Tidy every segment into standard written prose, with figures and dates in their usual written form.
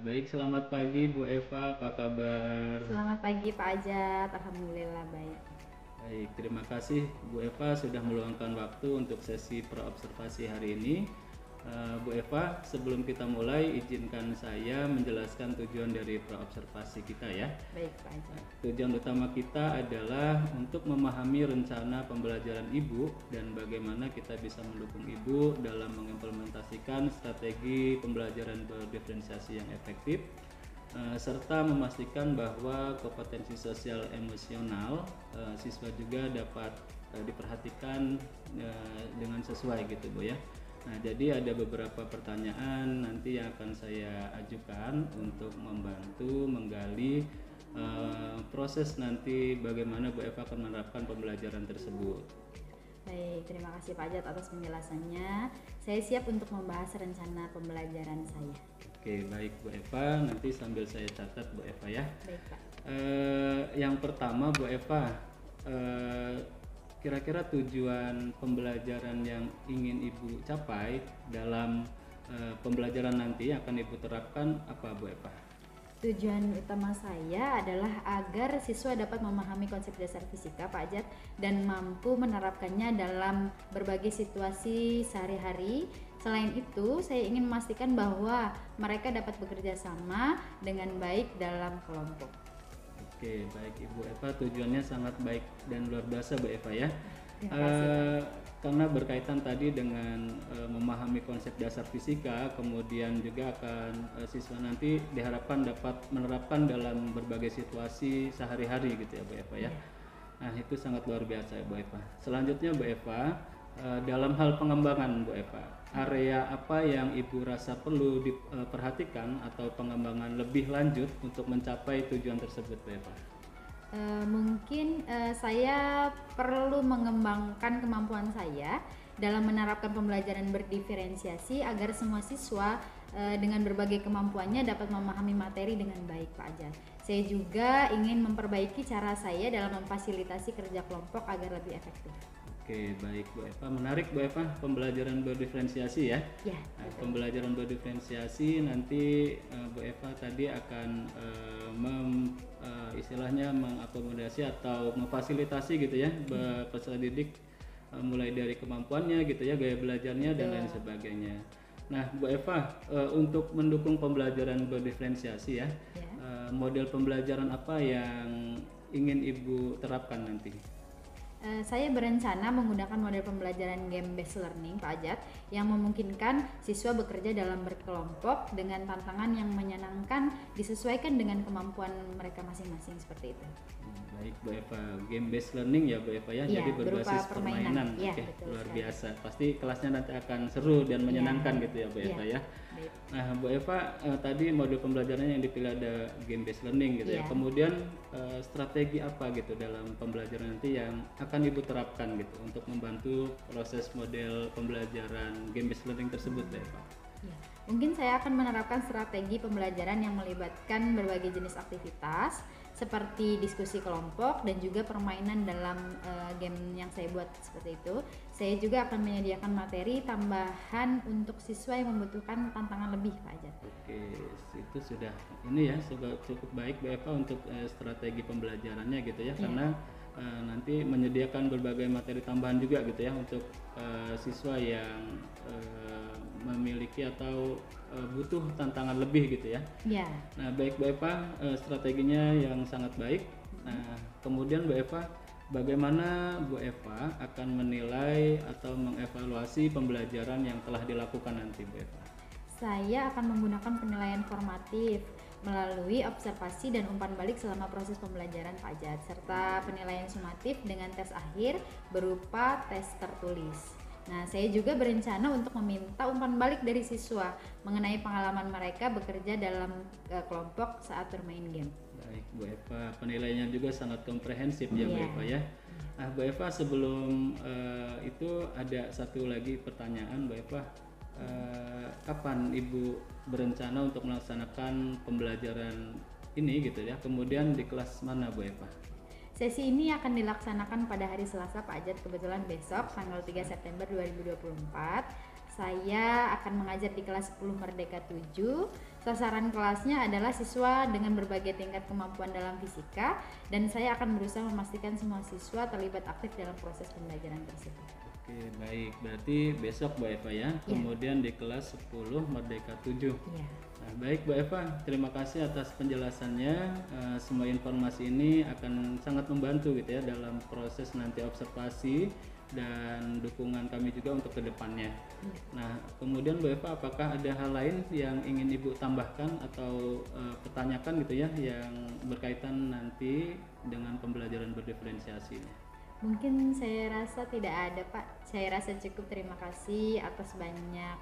Baik, selamat pagi Bu Eva, apa kabar? Selamat pagi Pak Ajat, Alhamdulillah baik. Baik, terima kasih Bu Eva sudah meluangkan waktu untuk sesi praobservasi hari ini. Bu Eva, sebelum kita mulai, izinkan saya menjelaskan tujuan dari praobservasi kita ya. Baik Pak Ajat. Tujuan utama kita adalah untuk memahami rencana pembelajaran Ibu dan bagaimana kita bisa mendukung Ibu dalam mengimplementasikan strategi pembelajaran berdiferensiasi yang efektif, serta memastikan bahwa kompetensi sosial emosional siswa juga dapat diperhatikan dengan sesuai gitu Bu ya. Nah, jadi ada beberapa pertanyaan nanti yang akan saya ajukan untuk membantu menggali proses nanti bagaimana Bu Eva akan menerapkan pembelajaran tersebut. Baik, terima kasih Pak Ajat atas penjelasannya. Saya siap untuk membahas rencana pembelajaran saya. Oke, baik Bu Eva, nanti sambil saya catat Bu Eva ya. Baik Pak. Yang pertama Bu Eva, kira-kira tujuan pembelajaran yang ingin Ibu capai dalam pembelajaran nanti yang akan Ibu terapkan apa Bu Eva? Tujuan utama saya adalah agar siswa dapat memahami konsep dasar fisika Pak Ajat dan mampu menerapkannya dalam berbagai situasi sehari-hari. Selain itu, saya ingin memastikan bahwa mereka dapat bekerja sama dengan baik dalam kelompok. Oke, baik Ibu Eva, tujuannya sangat baik dan luar biasa Bu Eva ya. Terima kasih Pak. Karena berkaitan tadi dengan memahami konsep dasar fisika, kemudian juga akan siswa nanti diharapkan dapat menerapkan dalam berbagai situasi sehari-hari gitu ya Bu Eva ya. Nah, itu sangat luar biasa ya Bu Eva. Selanjutnya Bu Eva, dalam hal pengembangan Bu Eva, area apa yang Ibu rasa perlu diperhatikan atau pengembangan lebih lanjut untuk mencapai tujuan tersebut Bu Eva? Mungkin saya perlu mengembangkan kemampuan saya dalam menerapkan pembelajaran berdiferensiasi agar semua siswa dengan berbagai kemampuannya dapat memahami materi dengan baik Pak Ajat. Saya juga ingin memperbaiki cara saya dalam memfasilitasi kerja kelompok agar lebih efektif. Oke, baik Bu Eva. Menarik Bu Eva, pembelajaran berdiferensiasi ya. Ya, Nah, betul. pembelajaran berdiferensiasi nanti Bu Eva tadi akan istilahnya mengakomodasi atau memfasilitasi gitu ya peserta didik mulai dari kemampuannya gitu ya, gaya belajarnya dan lain sebagainya. Nah, Bu Eva, untuk mendukung pembelajaran berdiferensiasi ya, Ya. model pembelajaran apa yang ingin Ibu terapkan nanti? Saya berencana menggunakan model pembelajaran game-based learning Pak Ajat yang memungkinkan siswa bekerja dalam berkelompok dengan tantangan yang menyenangkan disesuaikan dengan kemampuan mereka masing-masing seperti itu. Baik Bu Eva, game based learning ya Bu Eva ya, Iya, jadi berupa berbasis permainan. permainan. Iya, Oke, betul luar sekali. biasa. Pasti kelasnya nanti akan seru dan menyenangkan gitu ya Bu Iya. Eva ya. Baik. Nah Bu Eva, tadi mode pembelajarannya yang dipilih ada game based learning gitu ya. Iya. Kemudian strategi apa gitu dalam pembelajaran nanti yang akan Ibu terapkan gitu untuk membantu proses model pembelajaran game based learning tersebut Bu Eva? Ya, mungkin saya akan menerapkan strategi pembelajaran yang melibatkan berbagai jenis aktivitas seperti diskusi kelompok dan juga permainan dalam game yang saya buat seperti itu. Saya juga akan menyediakan materi tambahan untuk siswa yang membutuhkan tantangan lebih Pak Ajat. Oke, itu sudah ini ya cukup baik Bu Eva untuk strategi pembelajarannya gitu ya, karena nanti menyediakan berbagai materi tambahan juga gitu ya untuk siswa yang memiliki atau butuh tantangan lebih gitu ya. Ya, Nah, baik Bu Eva, strateginya yang sangat baik. Nah, kemudian Bu Eva, bagaimana Bu Eva akan menilai atau mengevaluasi pembelajaran yang telah dilakukan nanti Bu Eva? saya akan menggunakan penilaian formatif melalui observasi dan umpan balik selama proses pembelajaran Pak Ajat, serta penilaian sumatif dengan tes akhir berupa tes tertulis. Nah, saya juga berencana untuk meminta umpan balik dari siswa mengenai pengalaman mereka bekerja dalam kelompok saat bermain game. Baik Bu Eva, penilaiannya juga sangat komprehensif ya Bu Iya. Eva ya. Nah Bu Eva, sebelum itu ada satu lagi pertanyaan Bu Eva. Kapan Ibu berencana untuk melaksanakan pembelajaran ini gitu ya, kemudian di kelas mana Bu Eva? Sesi ini akan dilaksanakan pada hari Selasa Pak Ajat, kebetulan besok tanggal 3 September 2024. Saya akan mengajar di kelas 10 Merdeka 7. Sasaran kelasnya adalah siswa dengan berbagai tingkat kemampuan dalam fisika, dan saya akan berusaha memastikan semua siswa terlibat aktif dalam proses pembelajaran tersebut. Oke, baik. Berarti besok Bu Eva ya. Kemudian di kelas 10 Merdeka 7. Iya. Nah, baik Bu Eva, terima kasih atas penjelasannya. Semua informasi ini akan sangat membantu gitu ya dalam proses nanti observasi dan dukungan kami juga untuk kedepannya. Nah, kemudian Bu Eva, apakah ada hal lain yang ingin Ibu tambahkan atau pertanyakan gitu ya yang berkaitan nanti dengan pembelajaran berdiferensiasi ini? Mungkin saya rasa tidak ada, Pak. Saya rasa cukup. Terima kasih atas banyak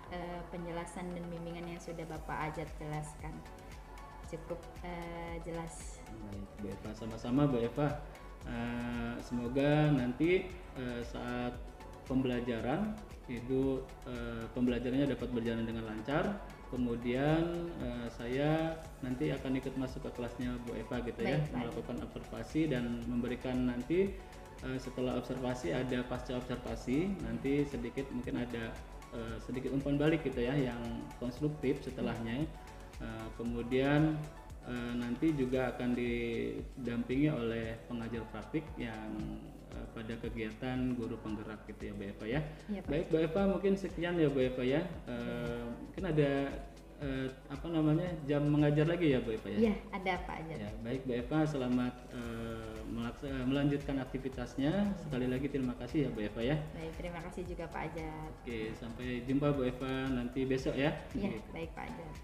penjelasan dan bimbingan yang sudah Bapak Ajat jelaskan. Cukup jelas. Baik, Bu Eva, sama-sama Bu Eva. Semoga nanti saat pembelajaran itu pembelajarannya dapat berjalan dengan lancar. Kemudian saya nanti akan ikut masuk ke kelasnya Bu Eva gitu ya, melakukan observasi dan memberikan nanti setelah observasi ada pasca observasi, nanti sedikit mungkin ada sedikit umpan balik gitu ya yang konstruktif setelahnya. Kemudian nanti juga akan didampingi oleh pengajar praktik yang pada kegiatan guru penggerak gitu ya Bu Eva ya. Ya, baik Bu Eva, mungkin sekian ya Bu Eva ya. Mungkin ada jam mengajar lagi ya Bu Eva ya? Iya, ada Pak Ajat. Ya, baik Bu Eva, selamat melanjutkan aktivitasnya. Sekali lagi terima kasih ya Bu Eva ya. Baik, terima kasih juga Pak Ajat. Oke, sampai jumpa Bu Eva nanti besok ya. Iya, Gitu. baik Pak Ajat.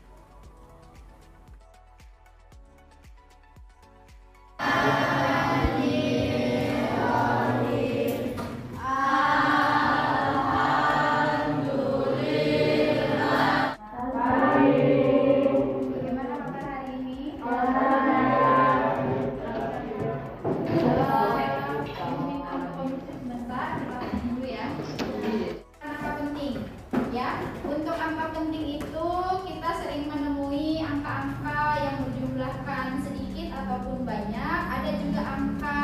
Untuk angka penting itu kita sering menemui angka-angka yang berjumlahkan sedikit ataupun banyak. Ada juga angka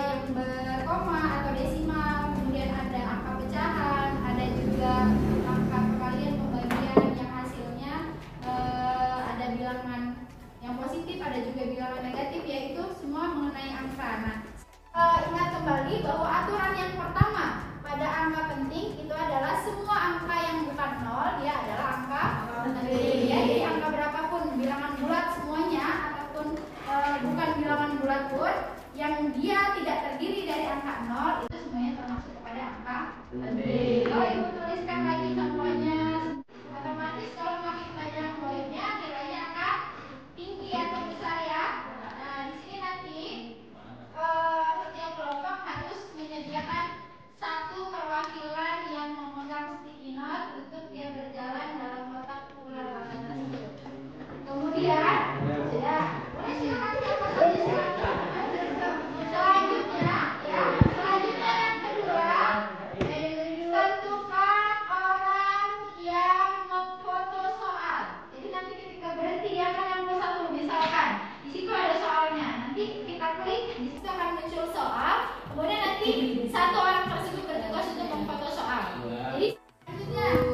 yang berkoma atau desimal, kemudian ada angka pecahan, ada juga angka perkalian pembagian yang hasilnya ada bilangan yang positif, ada juga bilangan negatif, yaitu semua mengenai angka. Nah, ingat kembali bahwa aturan yang pertama pada angka penting itu adalah semua angka yang bukan nol dia adalah angka penting. Ya, jadi angka berapapun, bilangan bulat semuanya ataupun bukan bilangan bulat pun yang dia tidak terdiri dari angka nol itu semuanya termasuk kepada angka penting. Kalau Ibu tuliskan lagi semuanya, otomatis kalau makin banyak nolnya nilainya akan tinggi atau besar ya. Nah, di sini nanti setiap kelompok harus menyediakan satu perwakilan yang memegang sticky note untuk dia berjalan dalam kotak ulang tersebut. Kemudian, sudah, boleh silakan siapa saja silakan. Selanjutnya, yang kedua, tentukan orang yang memfoto soal. Jadi nanti ketika berhenti dia akan ambil satu, misalkan di situ ada soalnya. Nanti kita klik, di situ akan muncul soal. Kemudian nanti satu orang tersebut bertugas untuk memfoto soal. Jadi selanjutnya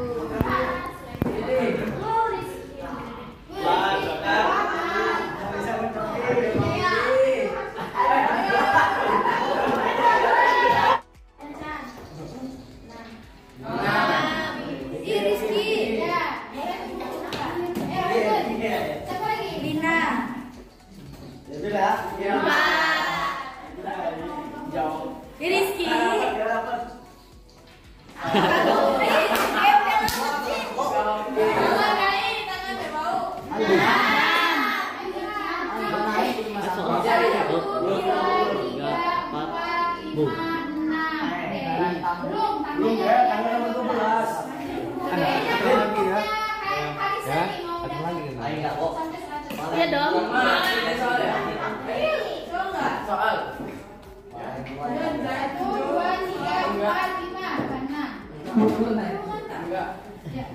Iya dong. soal. 1, 2, 3, 4, 5, 6. Ya.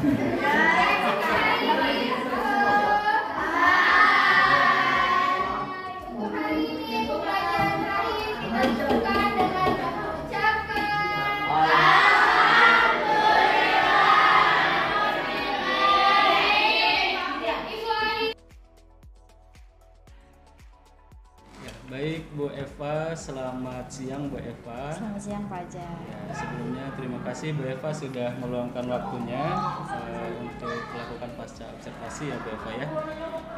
Untuk hari ini pembelajaran terakhir kita cukupkan dengan mengucapkan Ya, baik Bu Eva, selamat siang Bu Eva. Selamat siang Pak Ajat. Ya, sebelumnya terima kasih Bu Eva sudah meluangkan waktunya untuk melakukan pasca observasi ya Bu Eva ya.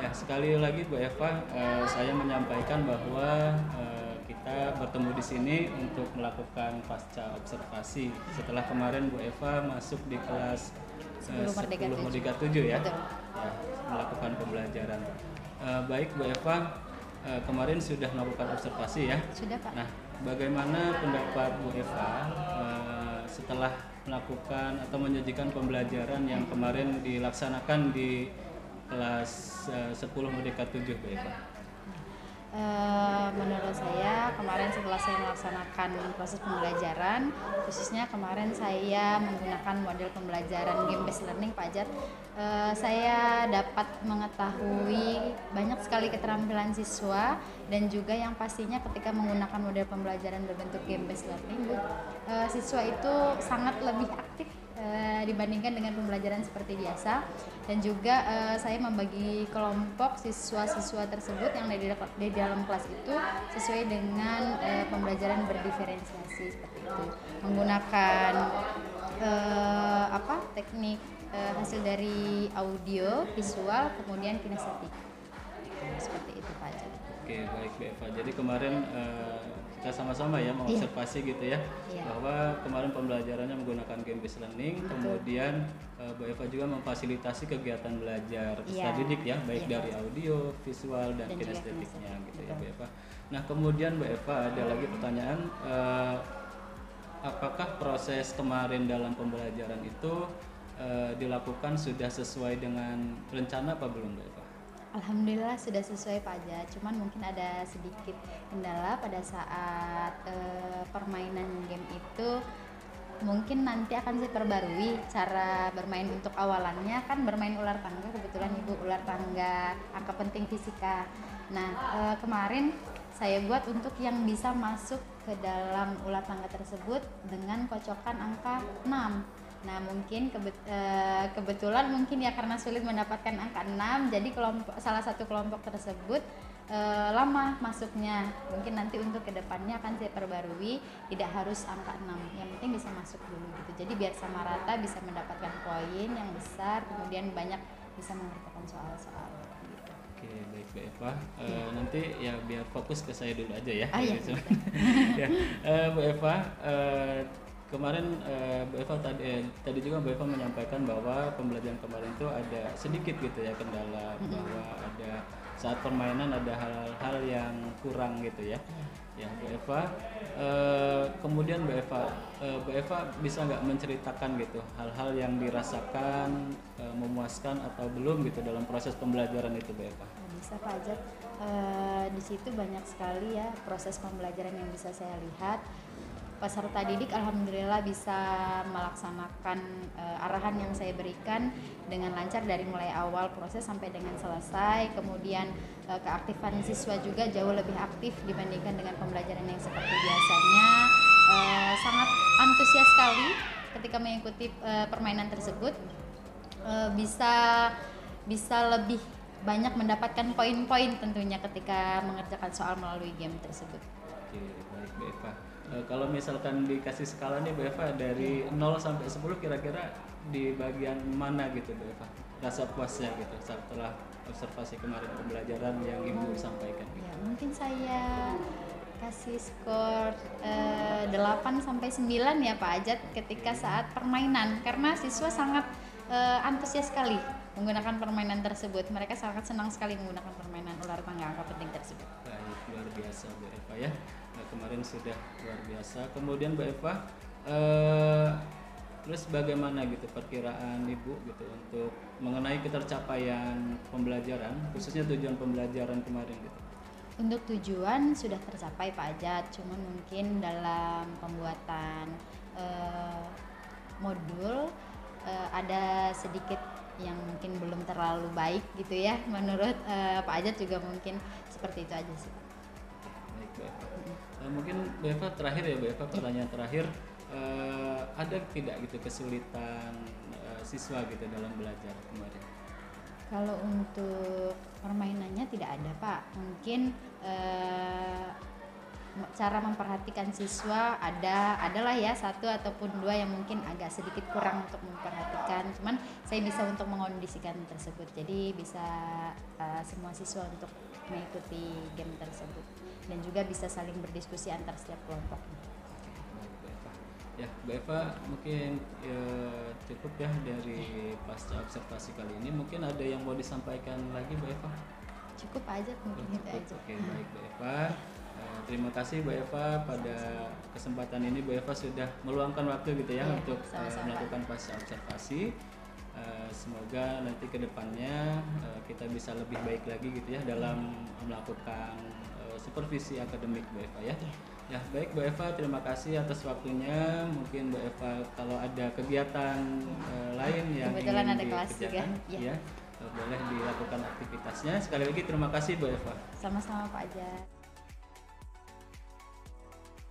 Ya, sekali lagi Bu Eva, saya menyampaikan bahwa kita bertemu di sini untuk melakukan pasca observasi setelah kemarin Bu Eva masuk di kelas 10 Merdeka 7 ya. Betul. Ya, melakukan pembelajaran. Baik Bu Eva, kemarin sudah melakukan observasi ya. Sudah Pak. Nah, bagaimana pendapat Bu Eva setelah melakukan atau menyajikan pembelajaran yang kemarin dilaksanakan di kelas 10 Merdeka 7 Bu Eva? Menurut saya kemarin setelah saya melaksanakan proses pembelajaran, khususnya kemarin saya menggunakan model pembelajaran game based learning Pak Ajat, saya dapat mengetahui banyak sekali keterampilan siswa dan juga yang pastinya ketika menggunakan model pembelajaran berbentuk game based learning, siswa itu sangat lebih aktif dibandingkan dengan pembelajaran seperti biasa, dan juga saya membagi kelompok siswa-siswa tersebut yang di dalam kelas itu sesuai dengan pembelajaran berdiferensiasi seperti itu, menggunakan teknik hasil dari audio, visual, kemudian kinestetik seperti itu Pak Ajat. Oke, baik Bu Eva. Jadi kemarin kita sama-sama ya mengobservasi gitu ya, bahwa kemarin pembelajarannya menggunakan game based learning. Betul. Kemudian Bu Eva juga memfasilitasi kegiatan belajar peserta didik ya, baik dari audio, visual dan kinestetiknya gitu ya Bu Eva. Nah, kemudian Bu Eva ada lagi pertanyaan, apakah proses kemarin dalam pembelajaran itu dilakukan sudah sesuai dengan rencana apa belum Bu Eva? Alhamdulillah sudah sesuai Pak Ajat, cuman mungkin ada sedikit kendala pada saat permainan game itu. Mungkin nanti akan saya perbarui cara bermain. Untuk awalannya kan bermain ular tangga, kebetulan Ibu ular tangga angka penting fisika. Nah, kemarin saya buat untuk yang bisa masuk ke dalam ular tangga tersebut dengan kocokan angka 6. Nah, mungkin kebetulan mungkin ya karena sulit mendapatkan angka 6, jadi salah satu kelompok tersebut lama masuknya. Mungkin nanti untuk kedepannya akan saya perbarui, tidak harus angka 6, yang penting bisa masuk dulu gitu. Jadi biar sama rata, bisa mendapatkan poin yang besar, kemudian banyak bisa mengerjakan soal-soal gitu. Oke, baik Bu Eva. Nanti ya biar fokus ke saya dulu aja ya. Ya, Bu Eva, kemarin Bu Eva tadi juga Bu Eva menyampaikan bahwa pembelajaran kemarin itu ada sedikit gitu ya kendala, bahwa ada saat permainan ada hal-hal yang kurang gitu ya. Ya Bu Eva, kemudian Bu Eva bisa nggak menceritakan gitu hal-hal yang dirasakan memuaskan atau belum gitu dalam proses pembelajaran itu Bu Eva? Bisa Pak Ajat, di situ banyak sekali ya proses pembelajaran yang bisa saya lihat. Peserta didik alhamdulillah bisa melaksanakan arahan yang saya berikan dengan lancar dari mulai awal proses sampai dengan selesai. Kemudian keaktifan siswa juga jauh lebih aktif dibandingkan dengan pembelajaran yang seperti biasanya. Sangat antusias sekali ketika mengikuti permainan tersebut. Bisa lebih banyak mendapatkan poin-poin tentunya ketika mengerjakan soal melalui game tersebut. Oke, baik Bu Eva. Kalau misalkan dikasih skala nih Bu Eva dari 0 sampai 10 kira-kira di bagian mana gitu Bu Eva? Rasa puasnya gitu setelah observasi kemarin pembelajaran yang Ibu sampaikan gitu. Ya, mungkin saya kasih skor 8 sampai 9 ya Pak Ajat ketika saat permainan, karena siswa sangat antusias sekali menggunakan permainan tersebut. Mereka sangat senang sekali menggunakan permainan ular tangga angka penting tersebut. Baik, luar biasa Bu Eva ya. Kemarin sudah luar biasa. Kemudian Bu Eva, terus bagaimana gitu perkiraan Ibu gitu untuk mengenai ketercapaian pembelajaran, khususnya tujuan pembelajaran kemarin gitu? Untuk tujuan sudah tercapai Pak Ajat, cuman mungkin dalam pembuatan modul ada sedikit yang mungkin belum terlalu baik gitu ya menurut Pak Ajat juga mungkin seperti itu aja sih. Baik Bu Eva. Mungkin Bu Eva terakhir ya Bu Eva, pertanyaan terakhir, ada tidak gitu kesulitan siswa gitu dalam belajar kemarin? Kalau untuk permainannya tidak ada Pak, mungkin cara memperhatikan siswa adalah ya satu ataupun dua yang mungkin agak sedikit kurang untuk memperhatikan, cuman saya bisa untuk mengondisikan tersebut, jadi bisa semua siswa untuk mengikuti game tersebut dan juga bisa saling berdiskusi antar setiap kelompok. Ya, Bu Eva, mungkin cukup ya dari pasca observasi kali ini. Mungkin ada yang mau disampaikan lagi Bu Eva? Cukup aja mungkin itu aja. Oke, baik Bu Eva. Terima kasih Bu Eva, pada kesempatan ini Bu Eva sudah meluangkan waktu gitu ya untuk melakukan pasca observasi. Semoga nanti kedepannya kita bisa lebih baik lagi gitu ya dalam melakukan supervisi akademik Bu Eva ya. Ya baik Bu Eva, terima kasih atas waktunya. Mungkin Bu Eva kalau ada kegiatan lain yang kebetulan ingin ada kelas dikerjakan, juga ya boleh dilakukan aktivitasnya. Sekali lagi terima kasih Bu Eva. Sama-sama Pak Ajat.